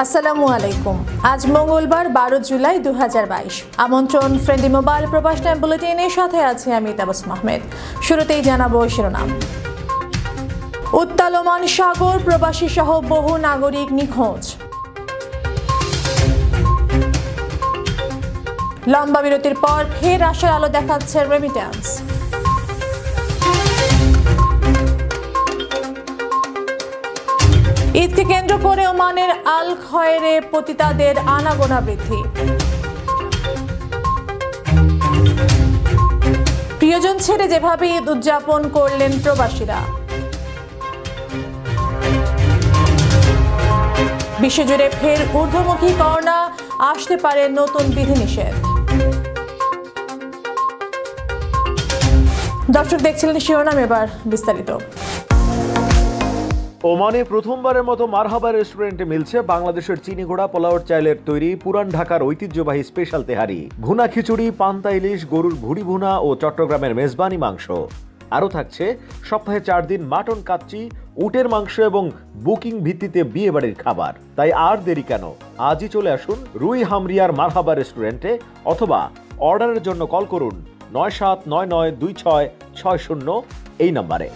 আসসালামু আলাইকুম। আজ মঙ্গলবার 12 জুলাই 2022। আমন্ত্রণ ফ্রেন্ডলি মোবাইল প্রবাস টাইম বুলেটিনের সাথে আছি আমি তাবাসসুম আহমেদ। শুরুতেই জানাবো শিরোনাম। উত্তাল ওমান সাগর, প্রবাসী সহ বহু নাগরিক নিখোঁজ। লম্বা বিরতির পর ফের আশার আলো দেখাচ্ছে রেমিট্যান্স। ঈদকে কেন্দ্র করে ওমানের আল খয়েরে পতিতাদের আনাগোনা বৃদ্ধি। প্রিয়জন ছেড়ে যেভাবে ঈদ উদযাপন করলেন প্রবাসীরা। বিশ্বজুড়ে ফের ঊর্ধ্বমুখী করোনা, আসতে পারে নতুন বিধিনিষেধ। দর্শক দেখছিলেন শিরোনাম, এবার বিস্তারিত। ওমানে প্রথমবারের মতো মারহাবা রেস্টুরেন্টে মিলছে বাংলাদেশের চিনি ঘোড়া পোলাওর চাইলের তৈরি পুরান ঢাকার ঐতিহ্যবাহী স্পেশাল তেহারি, ভুনা খিচুড়ি, পান্তা ইলিশ, গরুর ভুড়ি ভুনা ও চট্টগ্রামের মেজবানি মাংস। আরও থাকছে সপ্তাহে 4 দিন মাটন কাচ্চি, উটের মাংস এবং বুকিং ভিত্তিতে বিয়ে বাড়ির খাবার। তাই আর দেরি কেন, আজই চলে আসুন রুই হামরিয়ার মারহাবা রেস্টুরেন্টে অথবা অর্ডারের জন্য কল করুন 97992660 এই নম্বরে।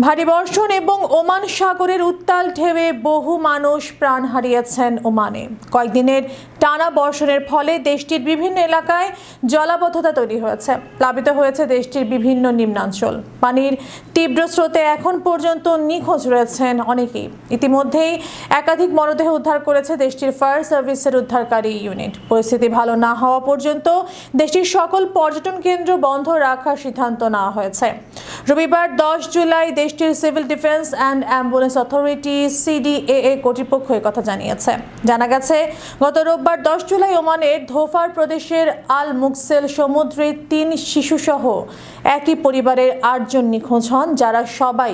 ভারী বর্ষণ এবং ওমান সাগরের উত্তাল ঢেউয়ে বহু মানুষ প্রাণ হারিয়েছেন ওমানে। কয়েকদিনের টানা বর্ষণের ফলে দেশটির বিভিন্ন এলাকায় জলাবদ্ধতা তৈরি হয়েছে, প্লাবিত হয়েছে দেশটির বিভিন্ন নিম্নাঞ্চল। পানির তীব্র স্রোতে এখন পর্যন্ত নিখোঁজ রয়েছেন অনেকেই। ইতিমধ্যেই একাধিক মরদেহ উদ্ধার করেছে দেশটির ফায়ার সার্ভিসের উদ্ধারকারী ইউনিট। পরিস্থিতি ভালো না হওয়া পর্যন্ত দেশটির সকল পর্যটন কেন্দ্র বন্ধ রাখার সিদ্ধান্ত নেওয়া হয়েছে। রবিবার 10 জুলাই দেশটির civil defence and ambulance authority CDAA কর্তৃপক্ষ কথা জানিয়েছে। জানা গেছে, গত রোববার 10 জুলাই ওমানের ধোফার প্রদেশের আল মুকসেল সমুদ্রে 3 শিশুসহ একই পরিবারের 8 জন নিখোঁজ হন, যারা সবাই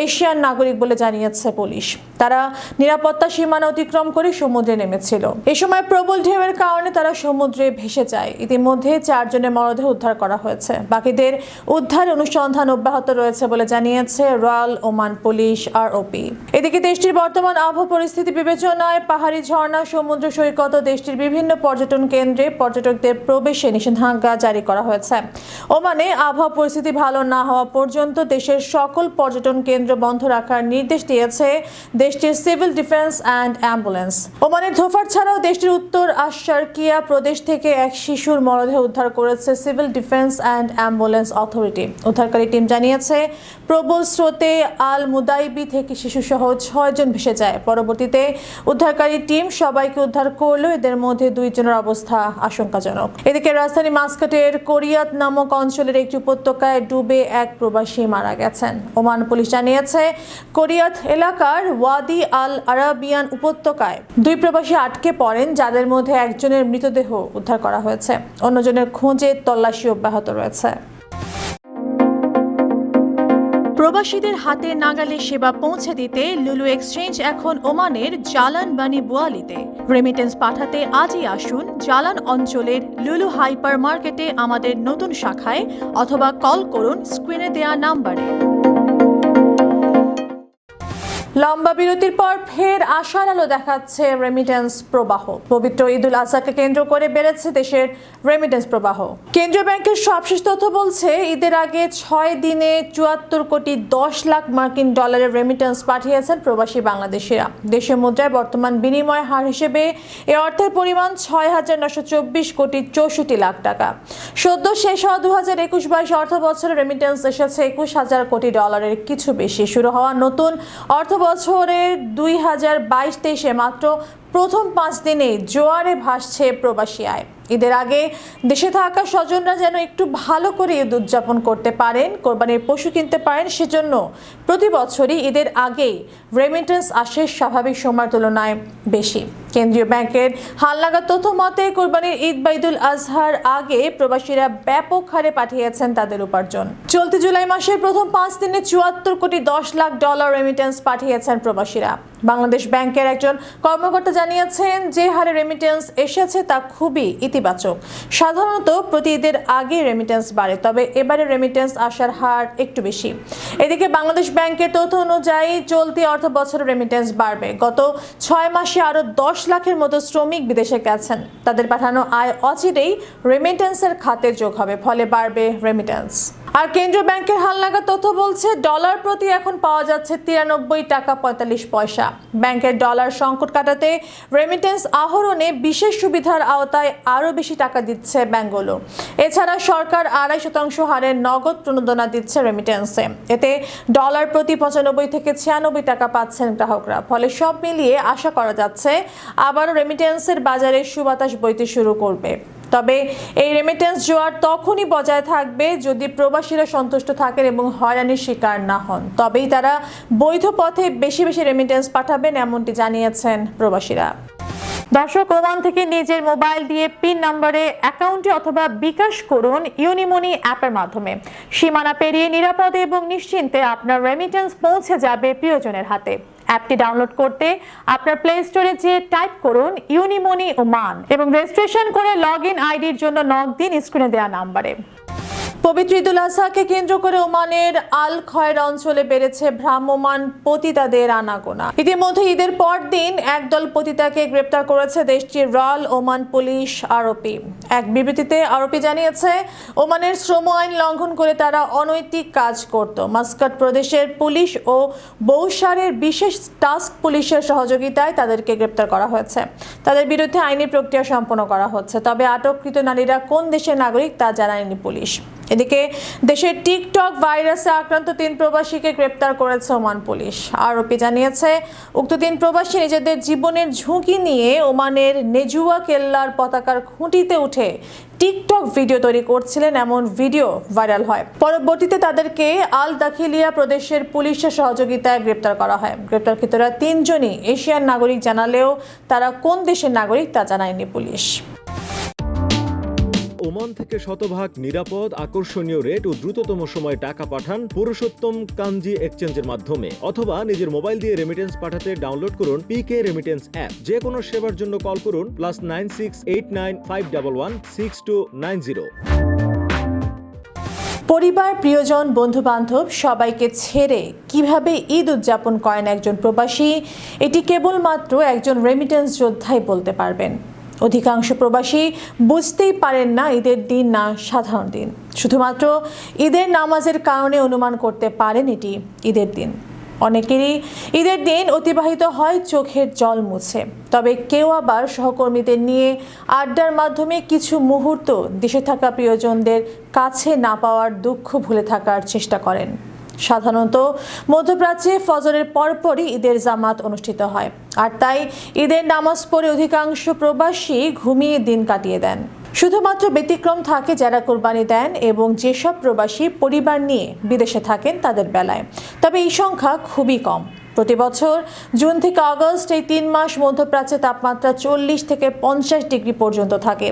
এশিয়ান নাগরিক বলে জানিয়েছে পুলিশ। তারা নিরাপত্তা সীমানা অতিক্রম করে সমুদ্রে নেমেছিল। এ সময় প্রবল ঢেউয়ের কারণে তারা সমুদ্রে ভেসে যায়। ইতিমধ্যে 4 জনের মরদেহ উদ্ধার করা হয়েছে। বাকিদের উদ্ধার অনুসন্ধান অব্যাহত রয়েছে বলে জানিয়েছে রয়্যাল ওমান পুলিশ ROP। এদিকে দেশটির বর্তমান আবহাওয়া পরিস্থিতি বিবেচনায় পাহাড়ি ঝর্ণা, সমুদ্র সৈকত ও দেশটির বিভিন্ন পর্যটন কেন্দ্রে পর্যটকদের প্রবেশে নিষেধাজ্ঞা জারি করা হয়েছে। ওমানে আবহাওয়া পরিস্থিতি ভালো না হওয়া পর্যন্ত দেশের সকল পর্যটন কেন্দ্র বন্ধ রাখার নির্দেশ দিয়েছে দেশটির সিভিল ডিফেন্স অ্যান্ড অ্যাম্বুলেন্স। ওমানের ধোফার ছাড়াও দেশটির উত্তর আশারকিয়া প্রদেশ থেকে এক শিশুর মরদেহ উদ্ধার করেছে civil defence and ambulance authority. উদ্ধারকারী টিম জানিয়েছে, প্রবল স্রোতে আল মুদাইবি থেকে শিশুসহ 6 জন ভেসে যায়। পরবর্তীতে উদ্ধারকারী টিম সবাইকে উদ্ধার করলেও এদের মধ্যে 2 জনের অবস্থা আশঙ্কাজনক। এদিকে রাজধানী মাস্কাটের কোরিয়াত নামক অঞ্চলের একটি উপত্যকায় ডুবে এক প্রবাসী মারা গেছেন। ওমান পুলিশ জানিয়েছে, কোরিয়াত এলাকার ওয়াদি আল আরাবিয়ান উপত্যকায় 2 প্রবাসী আটকে পড়েন, যাদের মধ্যে একজনের মৃতদেহ উদ্ধার করা হয়েছে। অন্যজনের খোঁজে তল্লাশি অব্যাহত রয়েছে। প্রবাসীদের হাতে নাগালে সেবা পৌঁছে দিতে লুলু এক্সচেঞ্জ এখন ওমানের জালান বানি বোয়ালিতে। রেমিটেন্স পাঠাতে আজই আসুন জালান অঞ্চলের লুলু হাইপার মার্কেটে আমাদের নতুন শাখায় অথবা কল করুন স্ক্রিনে দেয়া নাম্বারে। লম্বা বিরতির পর ফের আশার আলো দেখাচ্ছে রেমিটেন্স প্রবাহ। পবিত্র ঈদুল আজহাকে কেন্দ্র করে বেড়েছে দেশের রেমিটেন্স প্রবাহ। কেন্দ্রীয় ব্যাংকের সবশেষ তথ্য বলছে, ঈদের আগে 6 দিনে 74 কোটি 10 লাখ মার্কিন ডলারের রেমিটেন্স পাঠিয়েছেন প্রবাসী বাংলাদেশিরা। দেশের মুদ্রায় বর্তমান বিনিময় হার হিসেবে এ অর্থের পরিমাণ 6,924 কোটি 64 লাখ টাকা। সদ্য শেষ হওয়া 2021-22 অর্থ বছরে রেমিটেন্স এসেছে 21,000 কোটি ডলারের কিছু বেশি। শুরু হওয়া নতুন অর্থ বছরের 2022-23 মাত্র প্রথম 5 দিনে জোয়ারে ভাসছে প্রবাসী আয়। ঈদের আগে দেশে থাকা স্বজনরা যেন একটু ভালো করে ঈদ উদযাপন করতে পারেন, কোরবানির পশু কিনতে পারেন, সেজন্য প্রতি বছরই ঈদের আগেই রেমিটেন্স আসে স্বাভাবিক সময়ের তুলনায় বেশি। কেন্দ্রীয় ব্যাংকের হালনাগাদ তথ্য মতে কোরবানির ঈদ বা ঈদুল আজহার আগে প্রবাসীরা ব্যাপক হারে পাঠিয়েছেন তাদের উপার্জন। চলতি জুলাই মাসের প্রথম 5 দিনে 74,10,00,000 রেমিটেন্স পাঠিয়েছেন প্রবাসীরা। বাংলাদেশ ব্যাংকের একজন কর্মকর্তা জানিয়েছেন, যে হারে রেমিটেন্স এসেছে তা খুবই ইতিবাচক। সাধারণত প্রতি ঈদের আগে রেমিটেন্স বাড়ে, তবে এবারে রেমিটেন্স আসার হার একটু বেশি। এদিকে বাংলাদেশ ব্যাংকের তথ্য অনুযায়ী চলতি অর্থ বছরে রেমিটেন্স বাড়বে। গত 6 মাসে আরও 10 লাখের মতো শ্রমিক বিদেশে গেছেন। তাদের পাঠানো আয় অচিরেই রেমিটেন্সের খাতে যোগ হবে, ফলে বাড়বে রেমিটেন্স। আর কেন্দ্রীয় ব্যাংকের হালনাগাদ তথ্য বলছে, ডলার প্রতি এখন পাওয়া যাচ্ছে 93 টাকা 45 পয়সা। ব্যাংকের ডলার সংকট কাটাতে রেমিটেন্স আহরণে বিশেষ সুবিধার আওতায় আরও বেশি টাকা দিচ্ছে ব্যাংকগুলো। এছাড়া সরকার 2.5% হারে নগদ প্রণোদনা দিচ্ছে রেমিটেন্সে। এতে ডলার প্রতি 95 থেকে 96 টাকা পাচ্ছেন গ্রাহকরা। ফলে সব মিলিয়ে আশা করা যাচ্ছে আবারও রেমিটেন্সের বাজারে সুবাতাস বইতে শুরু করবে। তবে এই রেমিটেন্স জোয়ার তখনই বজায় থাকবে যদি প্রবাসীরা সন্তুষ্ট থাকেন এবং হয়রানির শিকার না হন। তবেই তারা বৈধ পথে বেশি বেশি রেমিটেন্স পাঠাবেন, এমনটি জানিয়েছেন প্রবাসীরা। দর্শক, ওমান থেকে নিজের মোবাইল দিয়ে পিন নম্বরে অ্যাকাউন্টে অথবা বিকাশ করুন ইউনিমনি অ্যাপের মাধ্যমে। সীমানা পেরিয়ে নিরাপদে এবং নিশ্চিন্তে আপনার রেমিটেন্স পৌঁছে যাবে প্রিয়জনের হাতে। অ্যাপটি ডাউনলোড করতে আপনার প্লে স্টোরে যেয়ে টাইপ করুন ইউনিমনি ওমান এবং রেজিস্ট্রেশন করে লগইন আইডির জন্য নক দিন স্ক্রিনে দেওয়া নাম্বারে। পবিত্র ঈদুল আজহাকে কেন্দ্র করে ওমানের আল খয়ের অঞ্চলে বেড়েছে ভ্রাম্যমাণ পতিতাদের আনাগোনা। ইতিমধ্যে ঈদের পর দিন একদল পতিতাকে গ্রেপ্তার করেছে দেশটির রয়্যাল ওমান পুলিশ আরওপি। এক বিবৃতিতে আরওপি জানিয়েছে, ওমানের শ্রম আইন লঙ্ঘন করে তারা অনৈতিক কাজ করত। মাস্কাট প্রদেশের পুলিশ ও বৌসারের বিশেষ টাস্ক পুলিশের সহযোগিতায় তাদেরকে গ্রেপ্তার করা হয়েছে। তাদের বিরুদ্ধে আইনি প্রক্রিয়া সম্পন্ন করা হচ্ছে, তবে আটককৃত নারীরা কোন দেশের নাগরিক তা জানায়নি পুলিশ। এদিকে দেশের টিকটক ভাইরাসে আক্রান্ত 3 প্রবাসীকে গ্রেপ্তার করেছে ওমান পুলিশ। আরওপি জানিয়েছে, উক্ত 3 প্রবাসী নিজেদের জীবনের ঝুঁকি নিয়ে ওমানের নেজুয়া কেল্লার পতাকার খুঁটিতে উঠে টিকটক ভিডিও তৈরি করছিলেন। এমন ভিডিও ভাইরাল হয়। পরবর্তীতে তাদেরকে আল দাখিলিয়া প্রদেশের পুলিশের সহযোগিতায় গ্রেপ্তার করা হয়। গ্রেপ্তারকৃতরা 3 জনই এশিয়ান নাগরিক জানালেও তারা কোন দেশের নাগরিক তা জানায়নি পুলিশ। ওমান থেকে শতভাগ নিরাপদ, আকর্ষণীয় রেট ও দ্রুততম সময়ে টাকা পাঠান পুরুষোত্তম কাঞ্জি এক্সচেঞ্জের মাধ্যমে, অথবা নিজের মোবাইল দিয়ে রেমিটেন্স পাঠাতে ডাউনলোড করুন পিকে রেমিটেন্স অ্যাপ। যে কোনো সেবার জন্য কল করুন +9689511290। পরিবার, প্রিয়জন, বন্ধু বান্ধব সবাইকে ছেড়ে কিভাবে ঈদ উদযাপন করেন একজন প্রবাসী, এটি কেবলমাত্র একজন রেমিটেন্স যোদ্ধাই বলতে পারবেন। অধিকাংশ প্রবাসী বুঝতেই পারেন না ঈদের দিন না সাধারণ দিন। শুধুমাত্র ঈদের নামাজের কারণে অনুমান করতে পারেন এটি ঈদের দিন। অনেকেরই ঈদের দিন অতিবাহিত হয় চোখের জল মুছে, তবে কেউ আবার সহকর্মীদের নিয়ে আড্ডার মাধ্যমে কিছু মুহূর্ত দেশে থাকা প্রিয়জনদের কাছে না পাওয়ার দুঃখ ভুলে থাকার চেষ্টা করেন। সাধারণত মধ্যপ্রাচ্যে ফজরের পরপরই ঈদের জামাত অনুষ্ঠিত হয়, আর তাই ঈদের নামাজ পড়ে অধিকাংশ প্রবাসী ঘুমিয়ে দিন কাটিয়ে দেন। শুধুমাত্র ব্যতিক্রম থাকে যারা কোরবানি দেন এবং যেসব প্রবাসী পরিবার নিয়ে বিদেশে থাকেন তাদের বেলায়, তবে এই সংখ্যা খুবই কম। প্রতি বছর জুন থেকে আগস্ট এই 3 মাস মধ্যপ্রাচ্যে তাপমাত্রা 40 থেকে 50 ডিগ্রি পর্যন্ত থাকে,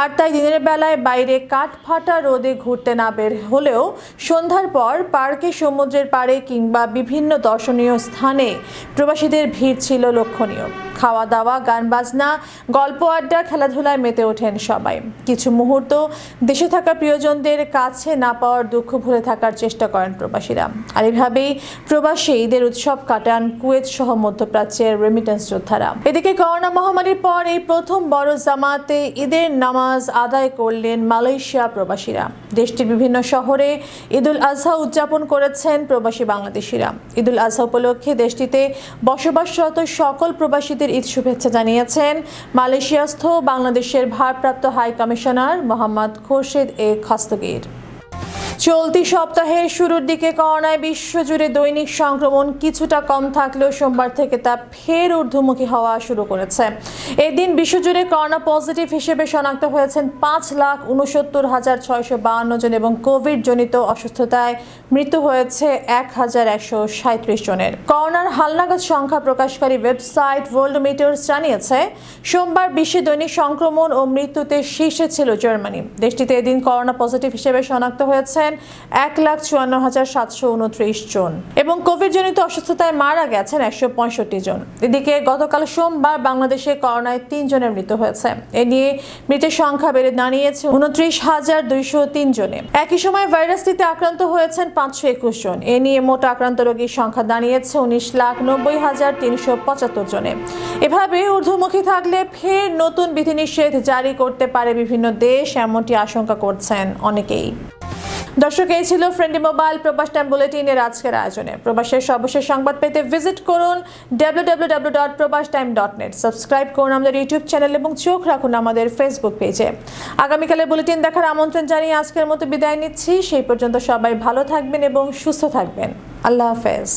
আর তাই দিনের বেলায় বাইরে কাঠফাটা রোদে ঘুরতে না বের হলেও সন্ধ্যার পর পার্কে, সমুদ্রের পাড়ে কিংবা বিভিন্ন দর্শনীয় স্থানে প্রবাসীদের ভিড় ছিল লক্ষণীয়। খাওয়া দাওয়া, গান বাজনা, গল্প আড্ডা, খেলাধুলায় মেতে ওঠেন সবাই। কিছু মুহূর্ত দেশে থাকা প্রিয়জনদের কাছে না পাওয়ার দুঃখ ভুলে থাকার চেষ্টা করেন প্রবাসীরা। আর এভাবেই প্রবাসী ঈদের উৎসব কাটান কুয়েত সহ মধ্যপ্রাচ্যের রেমিটেন্স যোদ্ধারা। এদিকে করোনা মহামারীর পর এই প্রথম বড় জামাতে ঈদের নামাজ আদায় করলেন মালয়েশিয়া প্রবাসীরা। দেশটির বিভিন্ন শহরে ঈদুল আজহা উদযাপন করেছেন প্রবাসী বাংলাদেশিরা। ঈদুল আজহা উপলক্ষে দেশটিতে বসবাসরত সকল প্রবাসীদের ঈদ শুভেচ্ছা জানিয়েছেন মালয়েশিয়াস্থ বাংলাদেশের ভারপ্রাপ্ত হাই কমিশনার মোহাম্মদ খোরশেদ এ খস্তগীর। চলতি সপ্তাহের শুরুর দিকে করোনায় বিশ্বজুড়ে দৈনিক সংক্রমণ কিছুটা কম থাকলেও সোমবার থেকে তা ফের ঊর্ধ্বমুখী হওয়া শুরু করেছে। এদিন বিশ্বজুড়ে করোনা পজিটিভ হিসেবে শনাক্ত হয়েছেন 5,69,652 জন এবং কোভিড জনিত অসুস্থতায় মৃত্যু হয়েছে 1,137 জনের। করোনার হালনাগাদ সংখ্যা প্রকাশকারী ওয়েবসাইট ওয়ার্ল্ডমিটার্স জানিয়েছে, সোমবার বিশ্বে দৈনিক সংক্রমণ ও মৃত্যুতে শীর্ষে ছিল জার্মানি। দেশটিতে এদিন করোনা পজিটিভ হিসেবে শনাক্ত হয়েছে 1,54,729 জন এবং কোভিড জনিত অসুস্থতায় মারা গেছেন 165 জন। এদিকে গতকাল সোমবার বাংলাদেশে করোনায় 3 জনের মৃত্যু হয়েছে। এ নিয়ে মৃতের সংখ্যা বেড়ে দাঁড়িয়েছে 29,203 জনে। একই সময় ভাইরাসটিতে আক্রান্ত হয়েছেন 521 জন। এ নিয়ে মোট আক্রান্ত রোগীর সংখ্যা দাঁড়িয়েছে 19,90,375 জনে। এভাবে ঊর্ধ্বমুখী থাকলে ফের নতুন বিধিনিষেধ জারি করতে পারে বিভিন্ন দেশ, এমনটি আশঙ্কা করছেন অনেকেই। দর্শক, এই ছিল ফ্রেন্ডলি মোবাইল প্রবাস টাইম বুলেটিনের আজকের আয়োজনে। প্রবাসের সর্বশেষ সংবাদ পেতে ভিজিট করুন www.probashtime.net। সাবস্ক্রাইব করুন আমাদের ইউটিউব চ্যানেল এবং চোখ রাখুন আমাদের ফেসবুক পেজে। আগামীকালের বুলেটিন দেখার আমন্ত্রণ জানিয়ে আজকের মতো বিদায় নিচ্ছি। সেই পর্যন্ত সবাই ভালো থাকবেন এবং সুস্থ থাকবেন। আল্লাহ হাফেজ।